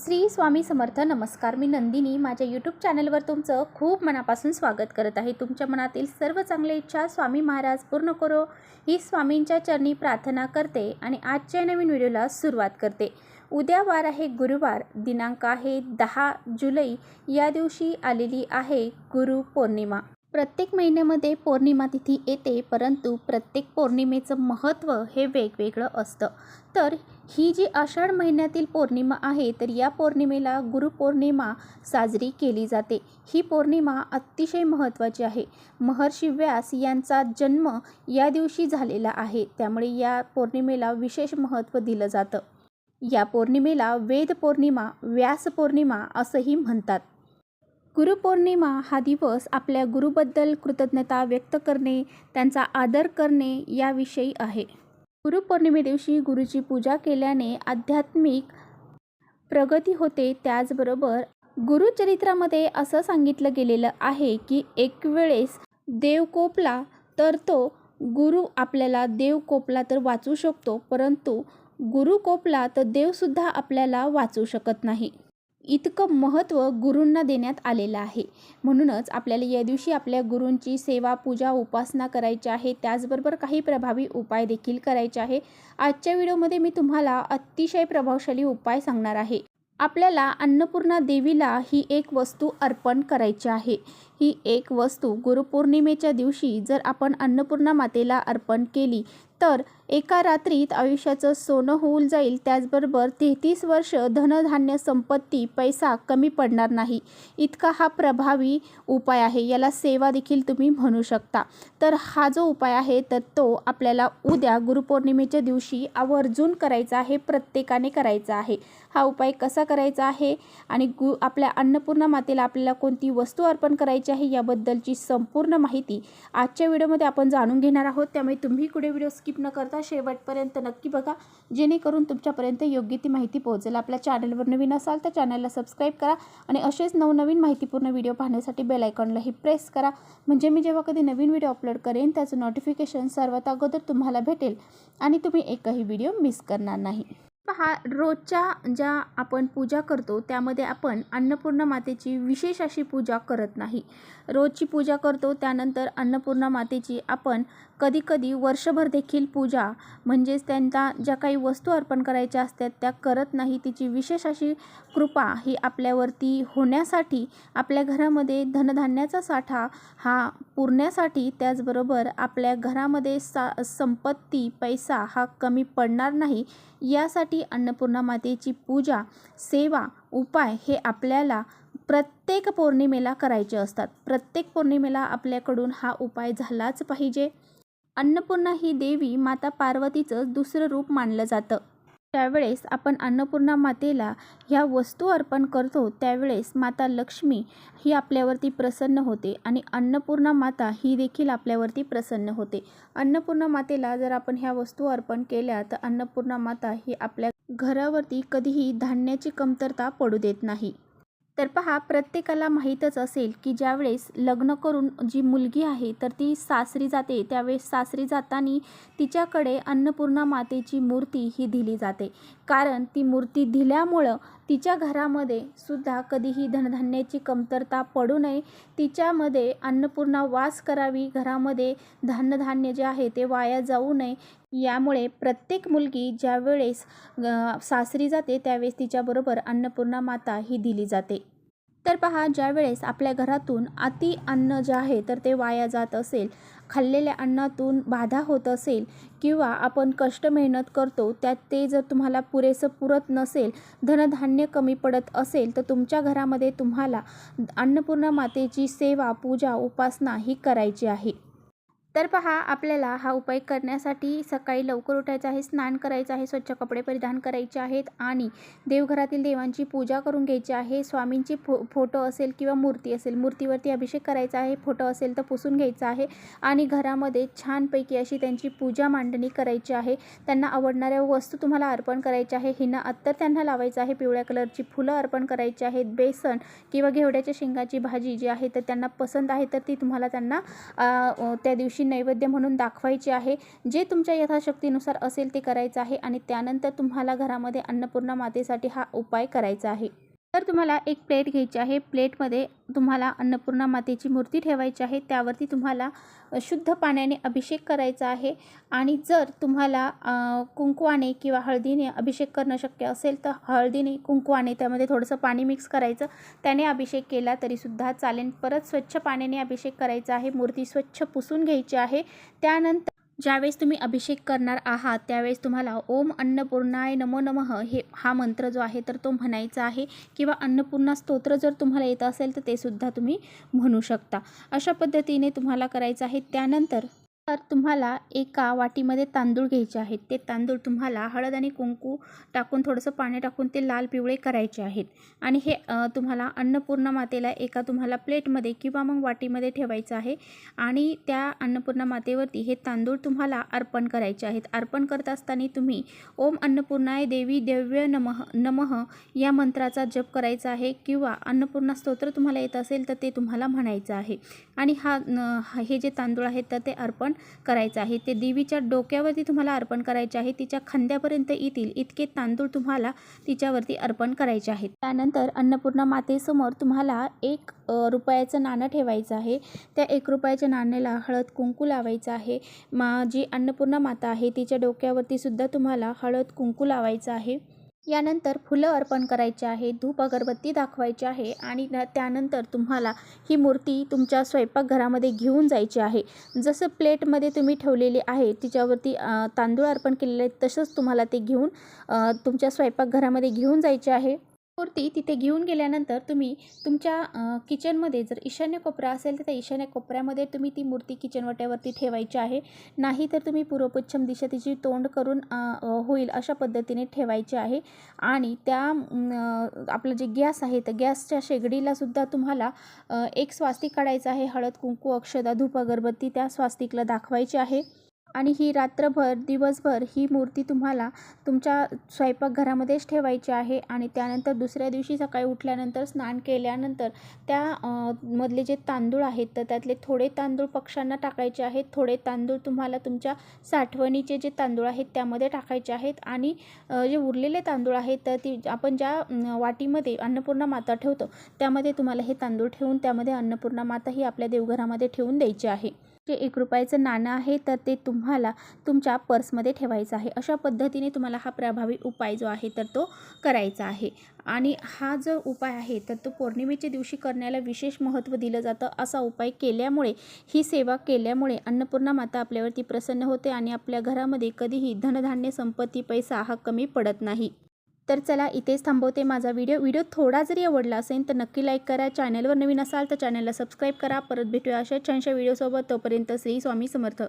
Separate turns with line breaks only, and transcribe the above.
श्री स्वामी समर्थ. नमस्कार. मी नंदिनी माझ्या यूट्यूब चॅनलवर तुमचं खूप मनापासून स्वागत करत आहे. तुमच्या मनातील सर्व चांगल्या इच्छा स्वामी महाराज पूर्ण करो ही स्वामींच्या चरणी प्रार्थना करते आणि आजच्या नवीन व्हिडिओला सुरुवात करते. उद्या वार आहे गुरुवार, दिनांक आहे 10 जुलै. या दिवशी आलेली आहे गुरु पौर्णिमा. प्रत्येक महिन्यामध्ये पौर्णिमा तिथी येते, परंतु प्रत्येक पौर्णिमेचं महत्त्व हे वेगवेगळं असतं. तर ही जी आषाढ महिन्यातील पौर्णिमा आहे, तर या पौर्णिमेला गुरुपौर्णिमा साजरी केली जाते. ही पौर्णिमा अतिशय महत्त्वाची आहे. महर्षी व्यास यांचा जन्म या दिवशी झालेला आहे, त्यामुळे या पौर्णिमेला विशेष महत्त्व दिलं जातं. या पौर्णिमेला वेद पौर्णिमा, व्यास पौर्णिमा असंही म्हणतात. गुरुपौर्णिमा हा दिवस आपल्या गुरुबद्दल कृतज्ञता व्यक्त करणे, त्यांचा आदर करणे याविषयी आहे. गुरुपौर्णिमेदिवशी गुरुची पूजा केल्याने आध्यात्मिक प्रगती होते. त्याचबरोबर गुरुचरित्रामध्ये असं सांगितलं गेलेलं आहे की एक वेळेस देव कोपला तर तो गुरु आपल्याला देव कोपला तर वाचू शकतो, परंतु गुरु कोपला तर देवसुद्धा आपल्याला वाचू शकत नाही. इतकं महत्त्व गुरूंना देण्यात आलेलं आहे. म्हणूनच आपल्याला या दिवशी आपल्या गुरूंची सेवा, पूजा, उपासना करायची आहे. त्याचबरोबर काही प्रभावी उपाय देखील करायचे आहे. आजच्या व्हिडिओमध्ये मी तुम्हाला अतिशय प्रभावशाली उपाय सांगणार आहे. आपल्याला अन्नपूर्णा देवीला ही एक वस्तू अर्पण करायची आहे. ही एक वस्तू गुरुपौर्णिमेच्या दिवशी जर आपण अन्नपूर्णा मातेला अर्पण केली तर एका रात्रीत आयुष्याचं सोनं होऊन जाईल. त्याचबरोबर 33 वर्ष धनधान्य, संपत्ती, पैसा कमी पडणार नाही. इतका हा प्रभावी उपाय आहे. याला सेवा देखील तुम्ही म्हणू शकता. तर हा जो उपाय आहे तर तो आपल्याला उद्या गुरुपौर्णिमेच्या दिवशी आवर्जून करायचा आहे. प्रत्येकाने करायचा आहे. हा उपाय कसा करायचा आहे आणि आपल्या अन्नपूर्णा मातेला आपल्याला कोणती वस्तू अर्पण करायची आहे याबद्दलची संपूर्ण माहिती आजच्या व्हिडिओमध्ये आपण जाणून घेणार आहोत. त्यामुळे तुम्ही कुठे व्हिडिओ स्किप न करता शेवटपर्यंत नक्की बघा, जेणेकरून तुमच्यापर्यंत योग्य ती माहिती पोहोचेल. आपल्या चॅनलवर नवीन असाल तर चॅनलला सबस्क्राईब करा आणि असेच नवनवीन माहितीपूर्ण व्हिडिओ पाहण्यासाठी बेल आयकॉनलाही प्रेस करा, म्हणजे मी जेव्हा कधी नवीन व्हिडिओ अपलोड करेन त्याचं नोटिफिकेशन सर्वात अगोदर तुम्हाला भेटेल आणि तुम्ही एकही व्हिडिओ मिस करणार नाही. पहा, रोजच्या ज्या आपण पूजा करतो त्यामध्ये आपण अन्नपूर्णा मातेची विशेष अशी पूजा करत नाही. रोजची पूजा करतो, त्यानंतर अन्नपूर्णा मातेची आपण कधीकधी वर्षभर देखील पूजा म्हणजेच त्यांना ज्या काही वस्तू अर्पण करायच्या असतात त्या करत नाही. तिची विशेष अशी कृपा ही आपल्यावरती होण्यासाठी, आपल्या घरामध्ये धनधान्याचा साठा हा पुरण्यासाठी, त्याचबरोबर आपल्या घरामध्ये संपत्ती, पैसा हा कमी पडणार नाही यासाठी अन्नपूर्णा मातेची पूजा, सेवा, उपाय हे आपल्याला प्रत्येक पौर्णिमेला करायचे असतात. प्रत्येक पौर्णिमेला आपल्याकडून हा उपाय झालाच पाहिजे. अन्नपूर्णा ही देवी माता पार्वतीचं दुसरं रूप मानलं जातं. त्यावेळेस आपण अन्नपूर्णा मातेला ह्या वस्तू अर्पण करतो त्यावेळेस माता लक्ष्मी ही आपल्यावरती प्रसन्न होते आणि अन्नपूर्णा माता ही देखील आपल्यावरती प्रसन्न होते. अन्नपूर्णा मातेला जर आपण ह्या वस्तू अर्पण केल्या तर अन्नपूर्णा माता ही आपल्या घरावरती कधीही धान्याची कमतरता पडू देत नाही. तर पहा, प्रत्येकाला माहीतच असेल की ज्यावेळेस लग्न करून जी मुलगी आहे तर ती सासरी जाते, त्यावेळेस सासरी जाताना तिच्याकडे अन्नपूर्णा मातेची मूर्ती ही दिली जाते. कारण ती मूर्ती दिल्यामुळं तिच्या घरामध्ये सुद्धा कधीही धनधान्याची कमतरता पडू नये, तिच्यामध्ये अन्नपूर्णा वास करावी, घरामध्ये धनधान्य जे आहे ते वाया जाऊ नये. यामुळे प्रत्येक मुलगी ज्यावेळेस सासरी जाते त्यावेळेस तिच्याबरोबर अन्नपूर्णा माता ही दिली जाते. तर पहा, ज्यावेळेस आपल्या घरातून अति अन्न जे आहे तर ते वाया जात असेल, खाल्लेल्या अन्नातून बाधा होत असेल किंवा आपण कष्ट मेहनत करतो त्यात ते जर तुम्हाला पुरेसं पुरत नसेल, धनधान्य कमी पडत असेल, तर तुमच्या घरामध्ये तुम्हाला अन्नपूर्णा मातेची सेवा, पूजा, उपासना ही करायची आहे. तर पहा, आपल्याला हा उपाय करण्यासाठी सकाळी लवकर उठायचं आहे, स्नान करायचं आहे, स्वच्छ कपडे परिधान करायचे आहेत आणि देवघरातील देवांची पूजा करून घ्यायची आहे. स्वामींची फोटो असेल किंवा मूर्ती असेल, मूर्तीवरती अभिषेक करायचा आहे, फोटो असेल तर पुसून घ्यायचा आहे आणि घरामध्ये छानपैकी अशी त्यांची पूजा मांडणी करायची आहे. त्यांना आवडणाऱ्या वस्तू तुम्हाला अर्पण करायच्या आहे. हिनं अत्तर त्यांना लावायचं आहे, पिवळ्या कलरची फुलं अर्पण करायची आहेत, बेसन किंवा घेवड्याच्या शेंगाची भाजी जी आहे तर त्यांना पसंत आहे तर ती तुम्हाला त्यांना त्या दिवशी दिवशी नैवेद्य म्हणून दाखवायचे आहे। जे तुमच्या यथाशक्तीनुसार असेल ते करायचं आहे आणि त्यानंतर तुम्हाला घरामध्ये अन्नपूर्णा मातेसाठी हा उपाय करायचा आहे। तर तुम्हाला एक प्लेट घ्यायची आहे। प्लेटमध्ये तुम्हाला अन्नपूर्णा मातेची मूर्ती ठेवायची आहे। त्यावरती तुम्हाला शुद्ध पाण्याने अभिषेक करायचा आहे आणि जर तुम्हाला कुंकवाने किंवा हळदीने अभिषेक करणं शक्य असेल तर हळदीने कुंकवाने त्यामध्ये थोडंसं पाणी मिक्स करायचं, त्याने अभिषेक केला तरीसुद्धा चालेल। परत स्वच्छ पाण्याने अभिषेक करायचा आहे। मूर्ती स्वच्छ पुसून घ्यायची आहे। त्यानंतर ज्यावेळेस तुम्ही अभिषेक करणार आहात त्यावेळेस तुम्हाला ओम अन्नपूर्णाय नमो नमः हा मंत्र जो आहे तर तो म्हणायचा आहे किंवा अन्नपूर्णा स्तोत्र जर तुम्हाला येत असेल तर ते सुद्धा तुम्ही म्हणू शकता। अशा पद्धतीने तुम्हाला करायचं आहे। त्यानंतर तुम्हाला एका वाटीमध्ये तांदूळ घ्यायचे आहेत। ते तांदूळ तुम्हाला हळद आणि कुंकू टाकून थोडंसं पाणी टाकून ते लाल पिवळे करायचे आहेत आणि हे तुम्हाला अन्नपूर्णा मातेला एका तुम्हाला प्लेटमध्ये किंवा मग वाटीमध्ये ठेवायचं आहे आणि त्या अन्नपूर्णा मातेवरती हे तांदूळ तुम्हाला अर्पण करायचे आहेत। अर्पण करत असताना तुम्ही ओम अन्नपूर्णाय देवी दिव्य नमः या मंत्राचा जप करायचा आहे किंवा अन्नपूर्णा स्तोत्र तुम्हाला येत असेल तर ते तुम्हाला म्हणायचं आहे आणि हे जे तांदूळ आहेत तर ते अर्पण करायचं आहे। ते देवीच्या डोक्यावरती तुम्हाला अर्पण करायचे आहे। तिच्या खांद्यापर्यंत येतील इतके तांदूळ तुम्हाला तिच्यावरती अर्पण करायचे आहेत। त्यानंतर अन्नपूर्णा मातेसमोर तुम्हाला 1 रुपयाचं नाणं ठेवायचं आहे। त्या 1 रुपयाच्या नाण्याला हळद कुंकू लावायचं आहे। जी अन्नपूर्णा माता आहे तिच्या डोक्यावरती सुद्धा तुम्हाला हळद कुंकू लावायचं आहे। यानंतर फुलं अर्पण करायची आहे, धूप अगरबत्ती दाखवायची आहे आणि त्यानंतर तुम्हाला ही मूर्ती तुमच्या स्वयंपाकघरामध्ये घेऊन जायची आहे। जसं प्लेटमध्ये तुम्ही ठेवलेली आहे तिच्यावरती तांदूळ अर्पण केलेले आहेत तसंच तुम्हाला ते घेऊन तुमच्या स्वयंपाकघरामध्ये घेऊन जायचे आहे। मूर्ती तिथे घेऊन गेल्यानंतर तुम्ही तुमच्या किचनमध्ये जर ईशान्य कोपरा असेल तर त्या ईशान्य कोपऱ्यामध्ये तुम्ही ती मूर्ती किचन वाट्यावरती ठेवायची आहे। नाही तर तुम्ही पूर्व पश्चिम दिशा तिची तोंड करून होईल अशा पद्धतीने ठेवायची आहे आणि त्या आपलं जे गॅस आहे तर गॅसच्या शेगडीला सुद्धा तुम्हाला एक स्वास्तिक काढायचं आहे। हळद कुंकू अक्षदा धूप अगरबत्ती त्या स्वास्तिकला दाखवायची आहे आणि ही रात्रभर दिवसभर ही मूर्ती तुम्हाला तुमच्या स्वयंपाकघरामध्येच ठेवायची आहे आणि त्यानंतर दुसऱ्या दिवशी सकाळी उठल्यानंतर स्नान केल्यानंतर त्या मधले जे तांदूळ आहेत तर त्यातले थोडे तांदूळ पक्ष्यांना टाकायचे आहेत, थोडे तांदूळ तुम्हाला तुमच्या साठवणीचे जे तांदूळ आहेत त्यामध्ये टाकायचे आहेत आणि जे उरलेले तांदूळ आहेत तर आपण ज्या वाटीमध्ये अन्नपूर्णा माता ठेवतो त्यामध्ये तुम्हाला हे तांदूळ ठेवून त्यामध्ये अन्नपूर्णा माता ही आपल्या देवघरामध्ये ठेवून द्यायची आहे। जे 1 रुपयाचं नाणं आहे तर ते तुम्हाला तुमच्या पर्समध्ये ठेवायचं आहे। अशा पद्धतीने तुम्हाला हा प्रभावी उपाय जो आहे तर तो करायचा आहे आणि हा जो उपाय आहे तर तो पौर्णिमेच्या दिवशी करण्याला विशेष महत्त्व दिलं जातं। असा उपाय केल्यामुळे ही सेवा केल्यामुळे अन्नपूर्णा माता आपल्यावरती प्रसन्न होते आणि आपल्या घरामध्ये कधीही धनधान्य संपत्ती पैसा हा कमी पडत नाही। तर चला इथेच थांबवते माझा व्हिडिओ थोडा जरी आवडला असेल तर नक्की लाईक करा। चॅनलवर नवीन असाल तर चॅनलला सबस्क्राईब करा। परत भेटूया अशा छानशा व्हिडिओसोबत। तोपर्यंत श्री स्वामी समर्थ।